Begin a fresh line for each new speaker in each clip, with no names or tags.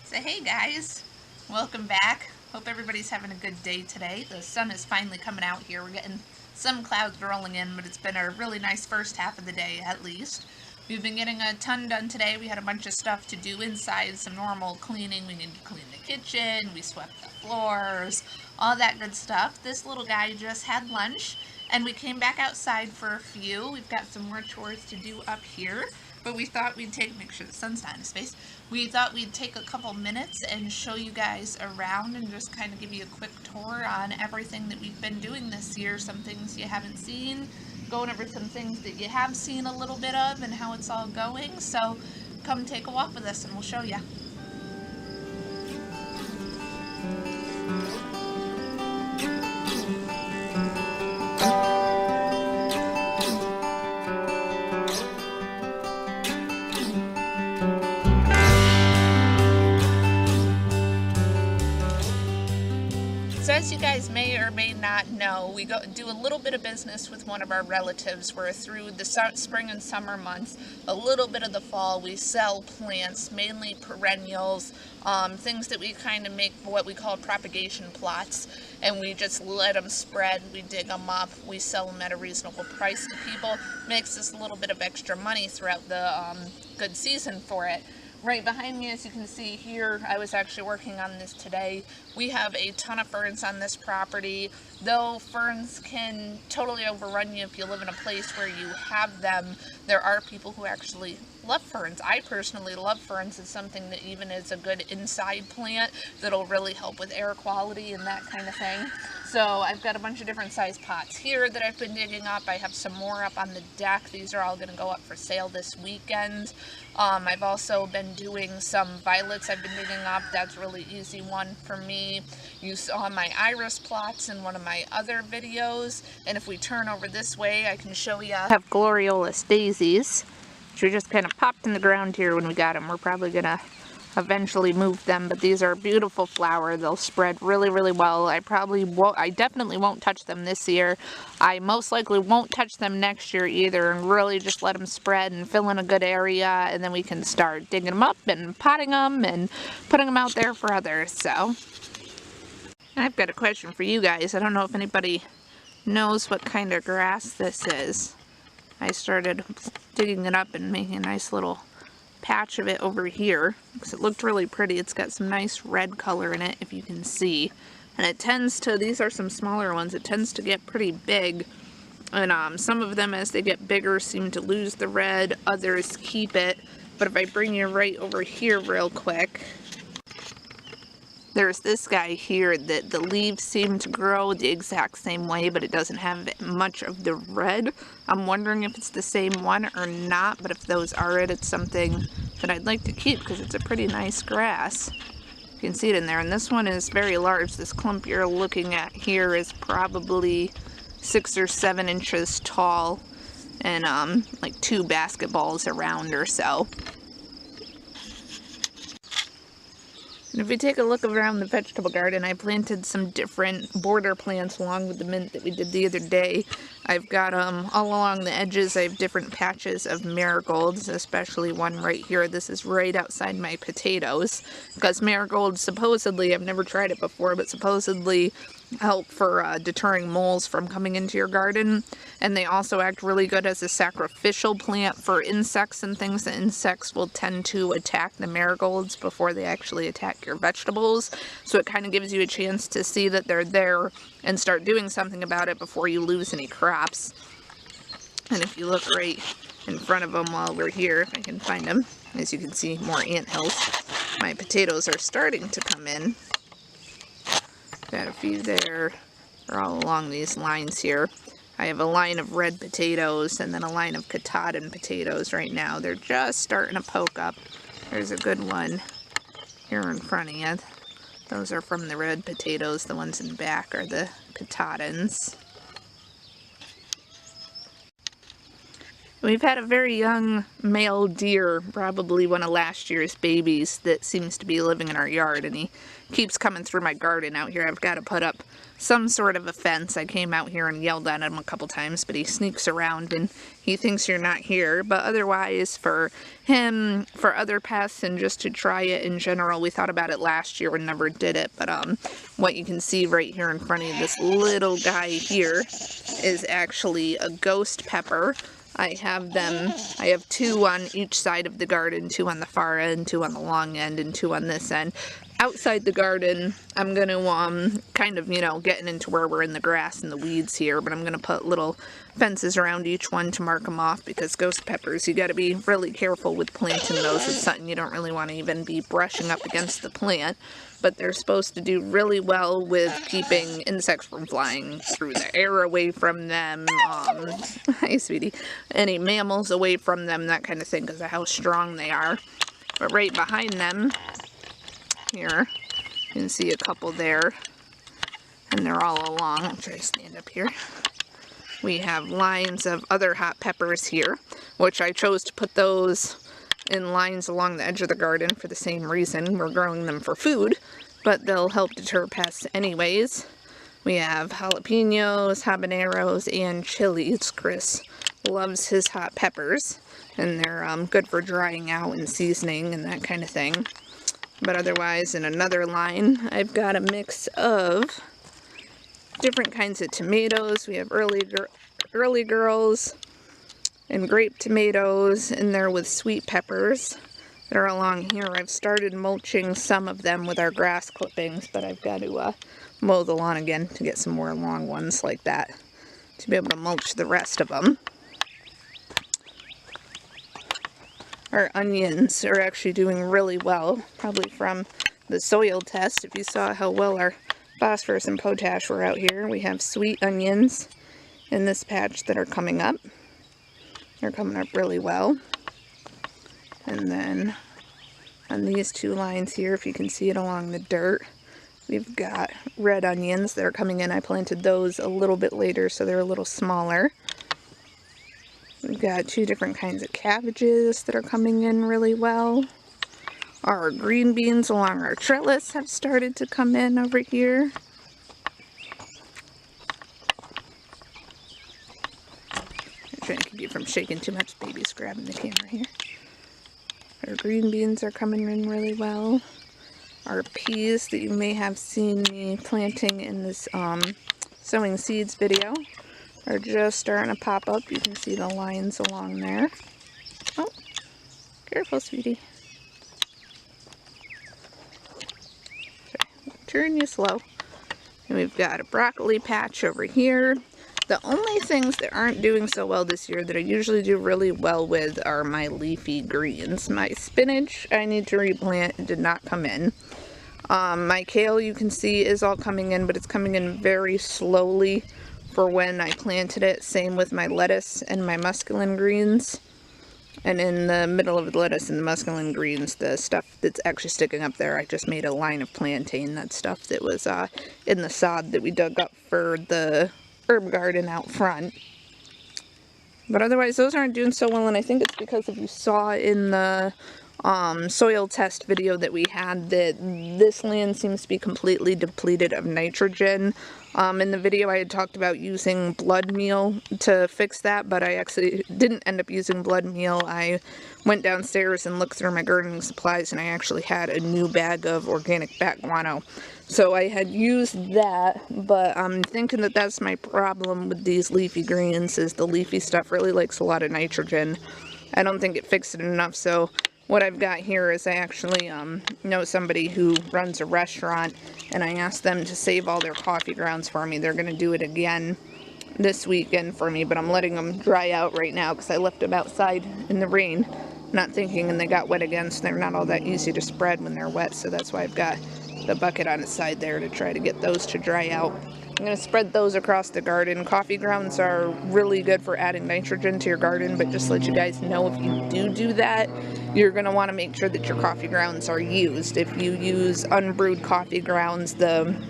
So hey guys, welcome back. Hope everybody's having a good day today. The sun is finally coming out here. We're getting some clouds rolling in, but it's been a really nice first half of the day at least. We've been getting a ton done today. We had a bunch of stuff to do inside, some normal cleaning. We need to clean the kitchen, we swept the floors, all that good stuff. This little guy just had lunch and we came back outside for a few. We've got some more chores to do up here. But we thought we'd make sure the sun's not in his face. We thought we'd take a couple minutes and show you guys around and just kind of give you a quick tour on everything that we've been doing this year. Some things you haven't seen, going over some things that you have seen a little bit of and how it's all going. So come take a walk with us and we'll show you. So as you guys may or may not know, we do a little bit of business with one of our relatives. We're through the spring and summer months, a little bit of the fall. We sell plants, mainly perennials, things that we kind of make what we call propagation plots, and we just let them spread. We dig them up, we sell them at a reasonable price to people. Makes us a little bit of extra money throughout the good season for it. Right behind me, as you can see here, I was actually working on this today. We have a ton of ferns on this property. Though ferns can totally overrun you if you live in a place where you have them, there are people who actually love ferns. I personally love ferns. It's something that even is a good inside plant that'll really help with air quality and that kind of thing. So I've got a bunch of different size pots here that I've been digging up. I have some more up on the deck. These are all going to go up for sale this weekend. I've also been doing some violets I've been digging up. That's a really easy one for me. You saw my iris plots in one of my other videos. And if we turn over this way, I can show you. I have gloriolus daisies, which we just kind of popped in the ground here when we got them. We're probably going to eventually move them, but these are a beautiful flower. They'll spread really, really well. I definitely won't touch them this year. I most likely won't touch them next year either, and really just let them spread and fill in a good area, and then we can start digging them up and potting them and putting them out there for others. So I've got a question for you guys. I don't know if anybody knows what kind of grass this is. I started digging it up and making a nice little patch of it over here because it looked really pretty. It's got some nice red color in it, if you can see, and it tends to, these are some smaller ones, it tends to get pretty big, and some of them as they get bigger seem to lose the red, others keep it. But if I bring you right over here real quick, there's this guy here that the leaves seem to grow the exact same way, but it doesn't have much of the red. I'm wondering if it's the same one or not, but if those are it, it's something that I'd like to keep because it's a pretty nice grass. You can see it in there, and this one is very large. This clump you're looking at here is probably 6 or 7 inches tall and like 2 basketballs around or so. And if we take a look around the vegetable garden, I planted some different border plants along with the mint that we did the other day. I've got all along the edges, I have different patches of marigolds, especially one right here. This is right outside my potatoes, because marigolds supposedly, I've never tried it before, but supposedly help for deterring moles from coming into your garden, and they also act really good as a sacrificial plant for insects and things. The insects will tend to attack the marigolds before they actually attack your vegetables, so it kind of gives you a chance to see that they're there and start doing something about it before you lose any crops. And if you look right in front of them while we're here, if I can find them, as you can see, more anthills. My potatoes are starting to come in. Got a few there. They're all along these lines here. I have a line of red potatoes and then a line of Katahdin potatoes right now. They're just starting to poke up. There's a good one here in front of you. Those are from the red potatoes. The ones in the back are the Katahdins. We've had a very young male deer, probably one of last year's babies, that seems to be living in our yard, and he keeps coming through my garden out here. I've got to put up some sort of a fence. I came out here and yelled at him a couple times, but he sneaks around and he thinks you're not here. But otherwise, for him, for other pests, and just to try it in general, we thought about it last year and never did it. But what you can see right here in front of you, this little guy here, is actually a ghost pepper. I have 2 on each side of the garden, 2 on the far end, 2 on the long end, and 2 on this end. Outside the garden, I'm going to kind of, getting into where we're in the grass and the weeds here, but I'm going to put little fences around each one to mark them off, because ghost peppers, you got to be really careful with planting those. It's something you don't really want to even be brushing up against the plant, but they're supposed to do really well with keeping insects from flying through the air away from them, hi sweetie, any mammals away from them, that kind of thing, because of how strong they are. But right behind them, here, you can see a couple there, and they're all along. I'll try to stand up here. We have lines of other hot peppers here, which I chose to put those in lines along the edge of the garden for the same reason. We're growing them for food, but they'll help deter pests anyways. We have jalapenos, habaneros, and chilies. Chris loves his hot peppers, and they're good for drying out and seasoning and that kind of thing. But otherwise, in another line, I've got a mix of different kinds of tomatoes. We have early girls and grape tomatoes in there with sweet peppers that are along here. I've started mulching some of them with our grass clippings, but I've got to mow the lawn again to get some more long ones like that to be able to mulch the rest of them. Our onions are actually doing really well, probably from the soil test. If you saw how well our phosphorus and potash were out here, we have sweet onions in this patch that are coming up. They're coming up really well. And then on these 2 lines here, if you can see it along the dirt, we've got red onions that are coming in. I planted those a little bit later, so they're a little smaller. We've got 2 different kinds of cabbages that are coming in really well. Our green beans along our trellis have started to come in over here. I'm trying to keep you from shaking too much. Baby's grabbing the camera here. Our green beans are coming in really well. Our peas that you may have seen me planting in this sowing seeds video are just starting to pop up. You can see the lines along there. Oh, careful, sweetie. Okay, turn you slow. And we've got a broccoli patch over here. The only things that aren't doing so well this year that I usually do really well with are my leafy greens. My spinach I need to replant. It did not come in. My kale, you can see, is all coming in, but it's coming in very slowly for when I planted it. Same with my lettuce and my muscadine greens. And in the middle of the lettuce and the muscadine greens, the stuff that's actually sticking up there, I just made a line of plantain. That stuff that was in the sod that we dug up for the herb garden out front. But otherwise, those aren't doing so well, and I think it's because if you saw in the soil test video that we had that this land seems to be completely depleted of nitrogen. In the video I had talked about using blood meal to fix that, but I actually didn't end up using blood meal. I went downstairs and looked through my gardening supplies, and I actually had a new bag of organic bat guano. So I had used that, but I'm thinking that that's my problem with these leafy greens, is the leafy stuff really likes a lot of nitrogen. I don't think it fixed it enough, so what I've got here is I actually know somebody who runs a restaurant, and I asked them to save all their coffee grounds for me. They're going to do it again this weekend for me, but I'm letting them dry out right now because I left them outside in the rain, not thinking, and they got wet again, so they're not all that easy to spread when they're wet, so that's why I've got the bucket on its side there to try to get those to dry out. I'm going to spread those across the garden. Coffee grounds are really good for adding nitrogen to your garden, but just to let you guys know, if you do that, you're going to want to make sure that your coffee grounds are used. If you use unbrewed coffee grounds, the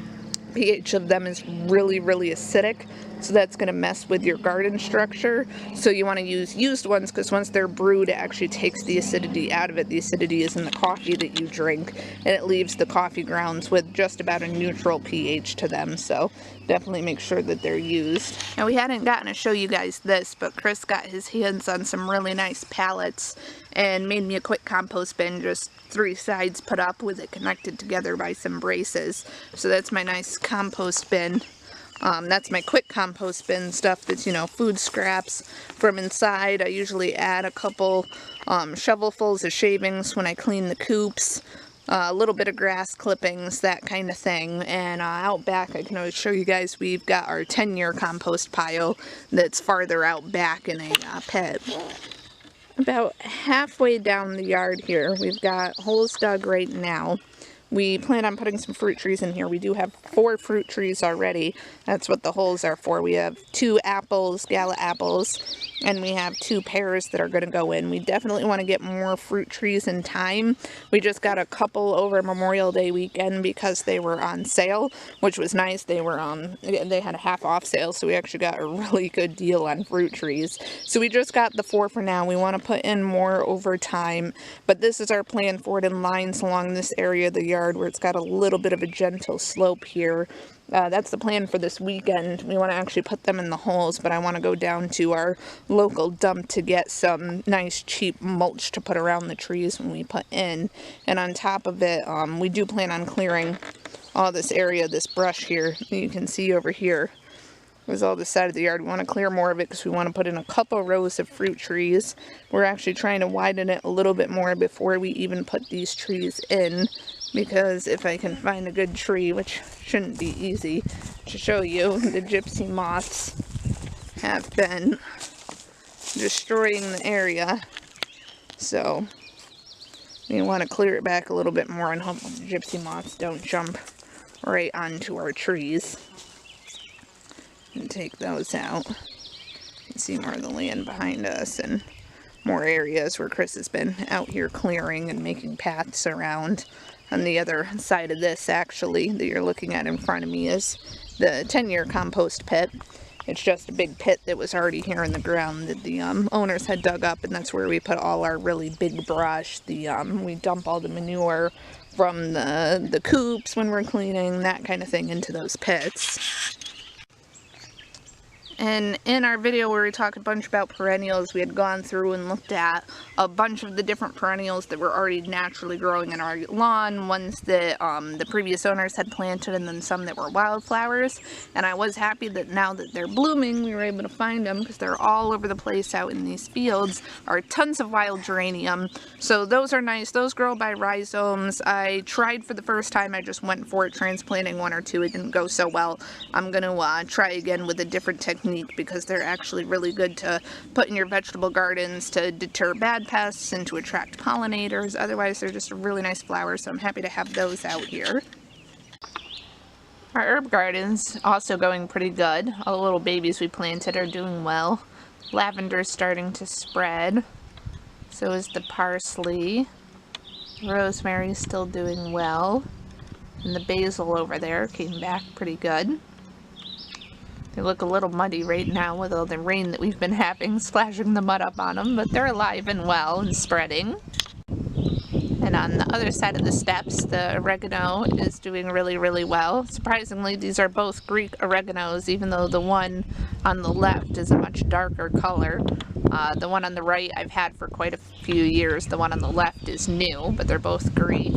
pH of them is really, really acidic, so that's going to mess with your garden structure. So you want to use used ones, because once they're brewed, it actually takes the acidity out of it. The acidity is in the coffee that you drink, and it leaves the coffee grounds with just about a neutral pH to them. So definitely make sure that they're used. Now, we hadn't gotten to show you guys this, but Chris got his hands on some really nice pallets and made me a quick compost bin, just 3 sides put up with it connected together by some braces. So that's my nice compost bin. That's my quick compost bin stuff that's, you know, food scraps from inside. I usually add a couple shovelfuls of shavings when I clean the coops, a little bit of grass clippings, that kind of thing. And out back, I can always show you guys, we've got our 10-year compost pile that's farther out back in a pit. About halfway down the yard here, we've got holes dug right now. We plan on putting some fruit trees in here. We do have 4 fruit trees already. That's what the holes are for. We have 2 apples, gala apples, and we have 2 pears that are going to go in. We definitely want to get more fruit trees in time. We just got a couple over Memorial Day weekend because they were on sale, which was nice. They had a half off sale, so we actually got a really good deal on fruit trees. So we just got the 4 for now. We want to put in more over time, but this is our plan for it in lines along this area of the yard where it's got a little bit of a gentle slope here. That's the plan for this weekend. We want to actually put them in the holes, but I want to go down to our local dump to get some nice cheap mulch to put around the trees when we put in. And on top of it, we do plan on clearing all this area, this brush here you can see over here. Was all this side of the yard. We want to clear more of it because we want to put in a couple rows of fruit trees. We're actually trying to widen it a little bit more before we even put these trees in, because if I can find a good tree, which shouldn't be easy to show you, the gypsy moths have been destroying the area. So we want to clear it back a little bit more and hope the gypsy moths don't jump right onto our trees. And take those out. You can see more of the land behind us and more areas where Chris has been out here clearing and making paths around. On the other side of this, actually, that you're looking at in front of me is the 10-year compost pit. It's just a big pit that was already here in the ground that the owners had dug up, and that's where we put all our really big brush. We dump all the manure from the coops when we're cleaning, that kind of thing, into those pits. And in our video where we talked a bunch about perennials, we had gone through and looked at a bunch of the different perennials that were already naturally growing in our lawn, ones that the previous owners had planted, and then some that were wildflowers. And I was happy that now that they're blooming, we were able to find them because they're all over the place out in these fields. Are tons of wild geranium. So those are nice. Those grow by rhizomes. I tried for the first time. I just went for it, transplanting 1 or 2. It didn't go so well. I'm going to try again with a different technique, because they're actually really good to put in your vegetable gardens to deter bad pests and to attract pollinators. Otherwise, they're just a really nice flower, so I'm happy to have those out here. Our herb garden's also going pretty good. All the little babies we planted are doing well. Lavender's starting to spread. So is the parsley. Rosemary's still doing well. And the basil over there came back pretty good. They look a little muddy right now with all the rain that we've been having, splashing the mud up on them, but they're alive and well and spreading. And on the other side of the steps, the oregano is doing really, really well. Surprisingly, these are both Greek oreganos, even though the one on the left is a much darker color. The one on the right I've had for quite a few years. The one on the left is new, but they're both Greek.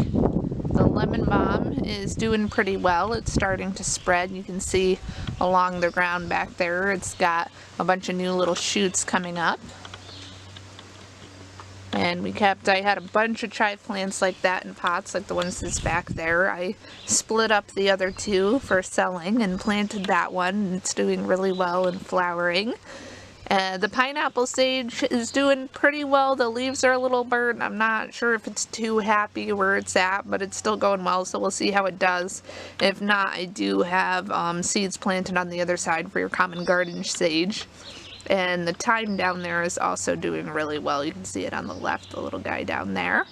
The lemon balm is doing pretty well. It's starting to spread. You can see along the ground back there, it's got a bunch of new little shoots coming up. And I had a bunch of chive plants like that in pots, like the ones that's back there. I split up the other 2 for selling and planted that one, and it's doing really well and flowering. The pineapple sage is doing pretty well. The leaves are a little burnt. I'm not sure if it's too happy where it's at, but it's still going well, so we'll see how it does. If not, I do have seeds planted on the other side for your common garden sage. And the thyme down there is also doing really well. You can see it on the left, the little guy down there.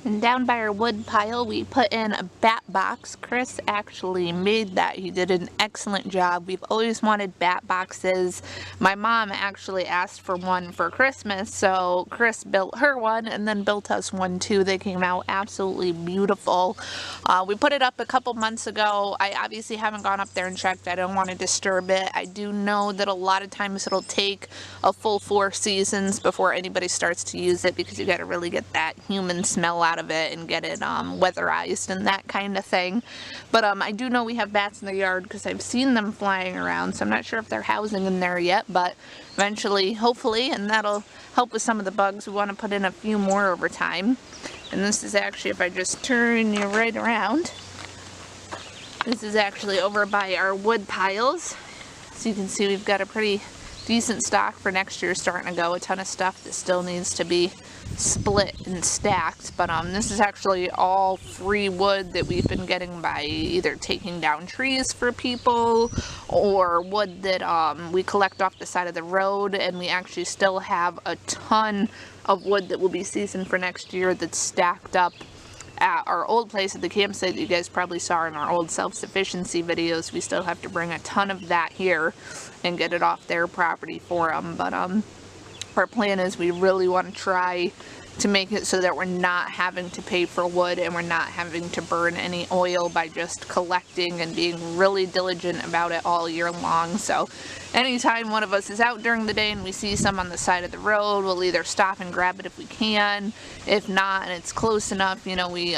And down by our wood pile, we put in a bat box. Chris actually made that. He did an excellent job. We've always wanted bat boxes. My mom actually asked for one for Christmas, so Chris built her one and then built us one too. They came out absolutely beautiful. We put it up a couple months ago. I obviously haven't gone up there and checked. I don't want to disturb it. I do know that a lot of times it'll take a full 4 seasons before anybody starts to use it, because you got to really get that human smell out of it and get it weatherized and that kind of thing. But I do know we have bats in the yard because I've seen them flying around, so I'm not sure if they're housing in there yet, but eventually, hopefully, and that'll help with some of the bugs. We want to put in a few more over time. And this is actually, if I just turn you right around, this is actually over by our wood piles. So you can see we've got a pretty decent stock for next year starting to go. A ton of stuff that still needs to be split and stacked, but this is actually all free wood that we've been getting by either taking down trees for people or wood that we collect off the side of the road. And we actually still have a ton of wood that will be seasoned for next year that's stacked up at our old place at the campsite that you guys probably saw in our old self-sufficiency videos. We still have to bring a ton of that here and get it off their property for them, but our plan is we really want to try to make it so that we're not having to pay for wood and we're not having to burn any oil by just collecting and being really diligent about it all year long. So anytime one of us is out during the day and we see some on the side of the road, we'll either stop and grab it if we can. If not, and it's close enough, you know, we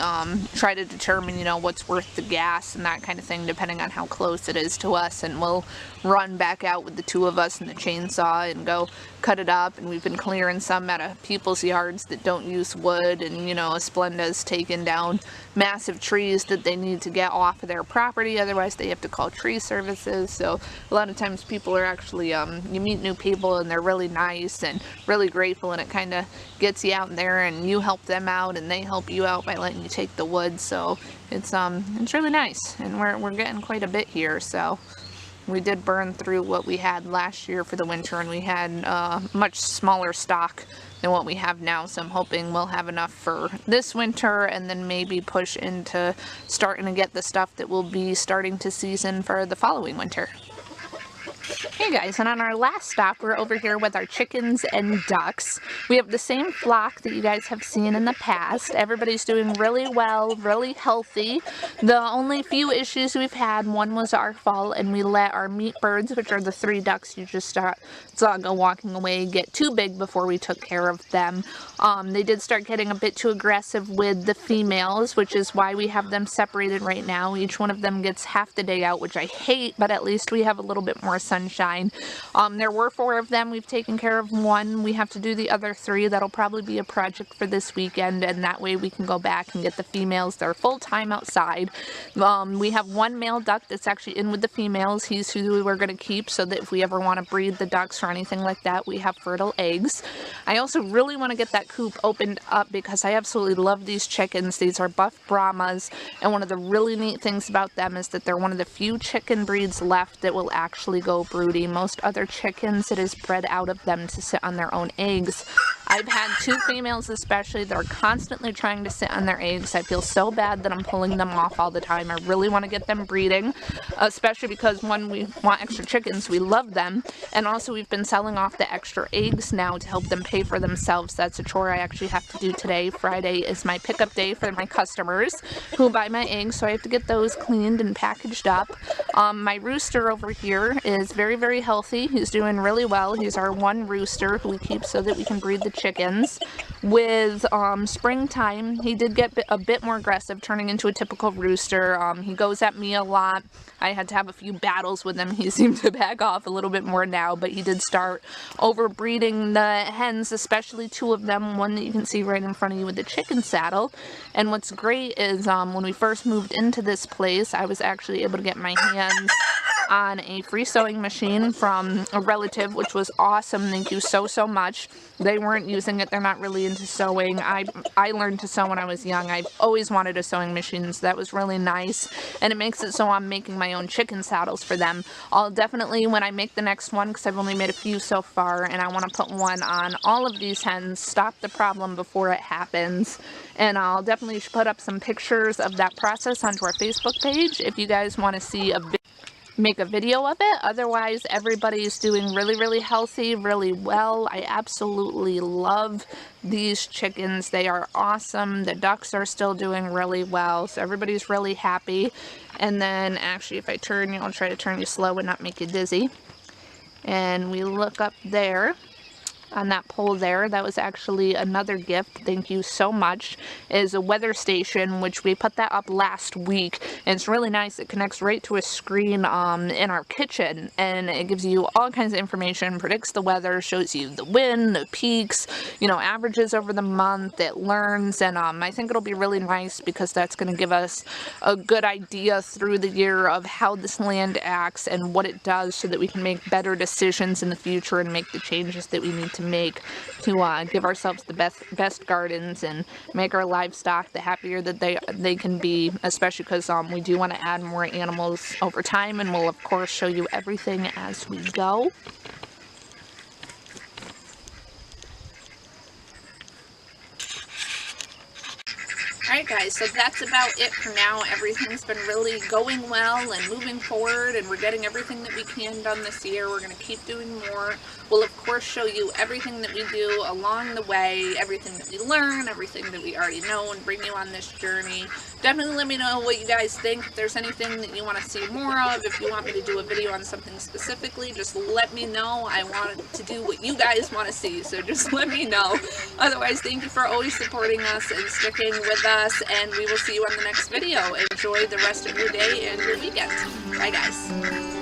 try to determine, you know, what's worth the gas and that kind of thing, depending on how close it is to us. And we'll run back out with the 2 of us and the chainsaw and go cut it up. And we've been clearing some out of people's yards that don't use wood. And, you know, Esplenda's taken down massive trees that they need to get off of their property. Otherwise, they have to call tree services. So a lot of times people are actually, you meet new people and they're really nice and really grateful, and it kind of gets you out there and you help them out and they help you out by letting you take the wood. So it's really nice, and we're getting quite a bit here. So we did burn through what we had last year for the winter, and we had much smaller stock than what we have now, so I'm hoping we'll have enough for this winter and then maybe push into starting to get the stuff that will be starting to season for the following winter. Hey guys, and on our last stop, we're over here with our chickens and ducks. We have the same flock that you guys have seen in the past. Everybody's doing really well, really healthy. The only few issues we've had, one was our fall, and we let our meat birds, which are the 3 ducks you just saw go walking away, get too big before we took care of them. They did start getting a bit too aggressive with the females, which is why we have them separated right now. Each one of them gets half the day out, which I hate, but at least we have a little bit more sunshine. There were 4 of them. We've taken care of 1. We have to do the other 3. That'll probably be a project for this weekend, and that way we can go back and get the females. They're full-time outside. We have 1 male duck that's actually in with the females. He's who we're going to keep, so that if we ever want to breed the ducks or anything like that, we have fertile eggs. I also really want to get that coop opened up because I absolutely love these chickens. These are buff Brahmas, and one of the really neat things about them is that they're one of the few chicken breeds left that will actually go broody. Most other chickens, it is bred out of them to sit on their own eggs. I've had 2 females especially that are constantly trying to sit on their eggs. I feel so bad that I'm pulling them off all the time. I really want to get them breeding, especially because, 1, we want extra chickens, we love them, and also we've been selling off the extra eggs now to help them pay for themselves. That's a chore I actually have to do today. Friday is my pickup day for my customers who buy my eggs, so I have to get those cleaned and packaged up. My rooster over here is very, very healthy. He's doing really well. He's our 1 rooster who we keep so that we can breed the chickens. With springtime, he did get a bit more aggressive, turning into a typical rooster. He goes at me a lot. I had to have a few battles with him. He seemed to back off a little bit more now, but he did start overbreeding the hens, especially 2 of them, one that you can see right in front of you with the chicken saddle. And what's great is when we first moved into this place, I was actually able to get my hands on a free sewing machine from a relative, which was awesome. Thank you so much. They weren't using it. They're not really into sewing. I learned to sew when I was young. I've always wanted a sewing machine, so that was really nice. And it makes it so I'm making my own chicken saddles for them. I'll definitely, when I make the next one, because I've only made a few so far, and I want to put one on all of these hens, stop the problem before it happens. And I'll definitely put up some pictures of that process onto our Facebook page if you guys want to see make a video of it. Otherwise, everybody's doing really healthy, really well. I absolutely love these chickens. They are awesome. The ducks are still doing really well, so everybody's really happy. And then actually, if I turn you, I'll try to turn you slow and not make you dizzy. And we look up there on that pole there, that was actually another gift, thank you so much, is a weather station, which we put that up last week, and it's really nice. It connects right to a screen in our kitchen, and it gives you all kinds of information, predicts the weather, shows you the wind, the peaks, you know, averages over the month. It learns, and I think it'll be really nice because that's going to give us a good idea through the year of how this land acts and what it does, so that we can make better decisions in the future and make the changes that we need to make to give ourselves the best gardens and make our livestock the happier that they can be, especially because we do want to add more animals over time, and we'll of course show you everything as we go. Alright guys, so that's about it for now. Everything's been really going well and moving forward, and we're getting everything that we can done this year. We're going to keep doing more. We'll of course show you everything that we do along the way, everything that we learn, everything that we already know, and bring you on this journey. Definitely let me know what you guys think. If there's anything that you want to see more of, if you want me to do a video on something specifically, just let me know. I want to do what you guys want to see, so just let me know. Otherwise, thank you for always supporting us and sticking with us, and we will see you on the next video. Enjoy the rest of your day and your weekend. Bye guys.